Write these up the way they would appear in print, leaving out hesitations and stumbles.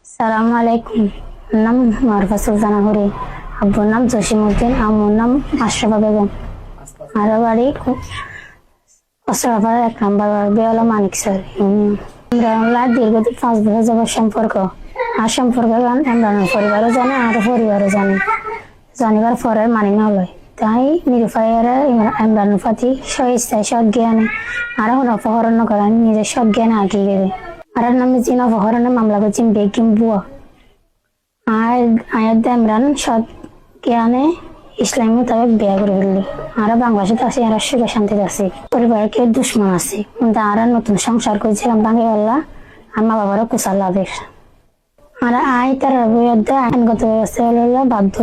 সালামু আলাইকুম। নাম মারফা সুলতানা হরি, আব্বুর নাম জসিমউদ্দিন, আম্মুর নাম আশরাফা বেগম। আর বাড়ি অসরাফার 1 নম্বর বেওলা মানিকসর। ইমরানুল্লাহ দীর্ঘদিন 5 বছর যাবৎ সম্পর্ক। আর সম্পর্ক ইমরানের পরিবারও জানে আর পরিবারও জানে, জানিবার পরে মানি নলয়। তাই নিরুপায়ের ইমরানের প্রতি স্বইচ্ছায় সৎ জ্ঞানে আর অপহরণ করেন, নিজের সৎ জ্ঞানে আগিয়ে গেলে আর নামে জিন অপহরণের মামলা করছেন বেগম বুয়া। আর আয়াত ইমরান সৎ জ্ঞানে ইসলামী মোতাবেক বিয়ে করে ফেললি। আর বাংলাদেশে আছে, আর সুখে শান্তিতে আছে, পরিবারের কেউ দুশ্মন আছে, কিন্তু আর নতুন সংসার করেছিলাম ভাঙে আল্লাহ আর মা বাবারও কুশাল্লা বেশ। আর তার বিরুদ্ধে আইনগত ব্যবস্থা হলো বাধ্য।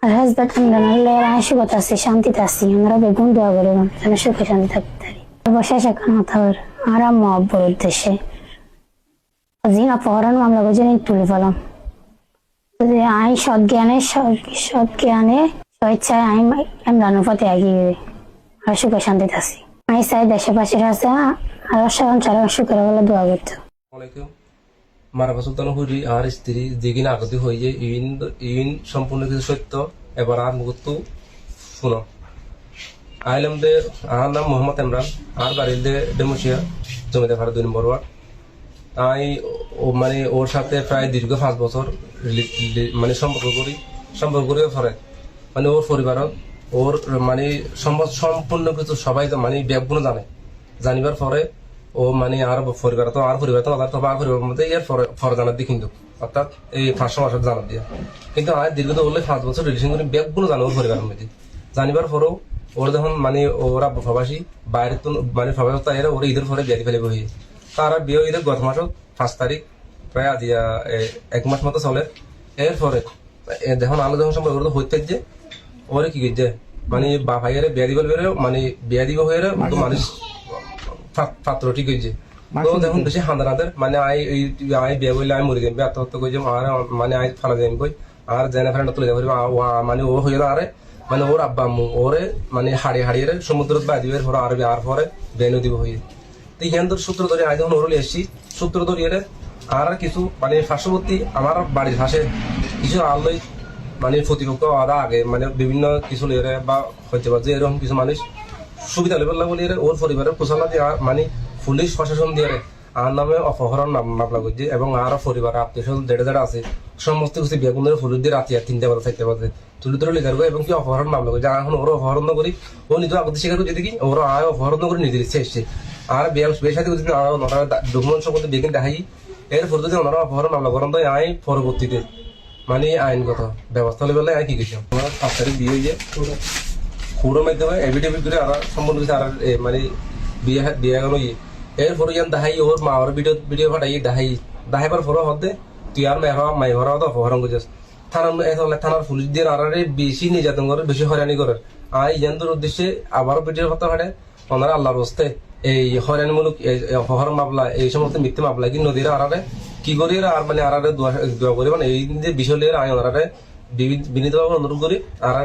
আর হাজব্যান্ড ইমরানের আয় সুখত আছে, শান্তিতে আছি। আমরা বেগুন দোয়া করি যেন সুখে শান্তি থাকতে পারি। অবশেষ এখন হতে হবে আর আম্মু আব্বুর উদ্দেশ্যে জিন অপহরণ মামলা করে তুলে পেলাম। আই সৎ জ্ঞানে স্বেচ্ছায় আমি ইমরানের প্রতি এগিয়ে গেছি আর সুখে শান্তিতে আছি। আমি চাই দেশে পাশের আছে আর সংসারে সুখের বলে দোয়া করতে। মারফা সুলতানা হরি আর স্ত্রী যেদিন আগতে হয়ে যায় ইন সম্পূর্ণ কিছু সত্য এবার আর মুহূর্ত শুনো। আইলামদের আর নাম মোহাম্মদ ইমরান আর বাড়ির ডেমোসিয়া জমিতে ভাড়া 2 নম্বর ওয়ার্ড। তাই মানে ওর সাথে প্রায় দীর্ঘ 5 বছর মানে সম্পর্ক করে ফরে মানে ওর পরিবারত ওর মানে সম্পূর্ণ কিছু সবাই মানে ব্যাপগুলো জানিবার পরে ও মানে আর পরিবার তো আর পরিবার মধ্যে এর ফর জানার দিয়ে কিন্তু অর্থাৎ এই 5 মাসের জানার দিয়ে কিন্তু আর দীর্ঘ তো বললে 5 বছর রিলেশন করে ব্যাপগুলো জানে ওর পরিবারের মধ্যে। জানিবার পরেও ওর যখন মানে ওরা প্রবাসী বাইরে তো মানে প্রবাস তাই ওরা ঈদের পরে বিয়ে ফেলে বই তারা বিয়ে ঈদের গত মাসও 5 তারিখ প্রায় আজ 1 মাস মতো চলে। এরপরে যখন আলো যখন সম্পর্ক হইতে যে ওরে কি করছে মানে ভাইয়ের বিয়া দিব মানে বিয়া দিব হয়ে মানুষ পাত্র ঠিক হয়েছে। তো দেখুন বেশি হান্দানাদের মানে আই বিয়ে বললে আমি মরে যাই আত্মহত্যা করে যাবো আর মানে আই ফালা যাই বই আর জেনে ফেরেন্ড তুলে যাবো মানে ও হয়ে আরে মানে ওর আব্বা আম্মু ওরে মানে হারিয়ে সমুদ্রত বাই দিবে আর বিয়ার পরে বেনু দিব হয়ে। তো ইহান সূত্র ধরে আই যখন ওরলে এসছি সূত্র ধরিয়ে আর কিছু মানে পার্শ্ববর্তী আমার বাড়ির পাশে কিছু আলোই মানে প্রতিপক্ষ আদা আগে মানে বিভিন্ন কিছু লেরে বা হইতে পারে যে এরকম কিছু মানুষ সুবিধা লেবেল বলি ওর পরিবারের কুশলা দিয়ে মানে পুলিশ প্রশাসন দিয়ে আর নামে অপহরণ মামলা করছে এবং আর পরিবার আত্মীয় দেড়ে আছে সমস্ত কিছু বেগুনের ফুল দিয়ে রাতে 3টে বাজে 4টে বাজে তুলে লেখার করে এবং কি অপহরণ মামলা করছে। এখন ওরা অপহরণ করি ও নিজে আগতে স্বীকার করছে দেখি ওরা আয় অপহরণ করে নিজের ইচ্ছে এসছে আর বেসাথে ওনারা ডকুমেন্ট সম্পর্কে বেগিন দেখাই এরপর যদি ওনারা অপহরণ মামলা করেন তো আয় পরবর্তীতে মানে আইনগত ব্যবস্থা লেবেলে আয় কি গেছে আমার 5 তারিখ বিয়ে হয়ে যায় খুঁড়োর মাধ্যমে এভিডেভিট করে আর সম্পূর্ণ কিছু আর মানে বিয়ে গেল এরপরে যেন দেখাই ওর মা ওর ভিডিও পাঠাই দেখাইবার পরে হতে তুই আর মাই ঘর তো অপহরণ করছিস থানার পুলিশ দিয়ে আর বেশি নির্যাতন করে বেশি হয়রানি করে আর ইয়ানদের উদ্দেশ্যে আবারও ভিডিও কথা হাঁটে ওনারা আল্লাহর বস্তে এই হয়রানিমূলক অপহরণ মামলা এই সমস্ত মিথ্যে মামলা কি নদীর আড়ারে কি করি আর মানে আর দোয়া করি মানে এই যে বিষয় লিয়ে আয় ওনারা বিনীতভাবে অনুরোধ করি আর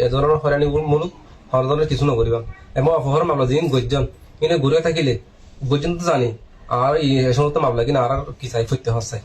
এ ধরনের হয়রানিমূলক হর ধরনের কিছু নকরিবা এবং অপহরণ মামলা যিনি গজ্জন কিন্তু ঘুরে থাকিলে গজ্জন তো জানি আর এই সমস্ত মামলা কিনা আর কি চাই ফুটতে হচ্ছে।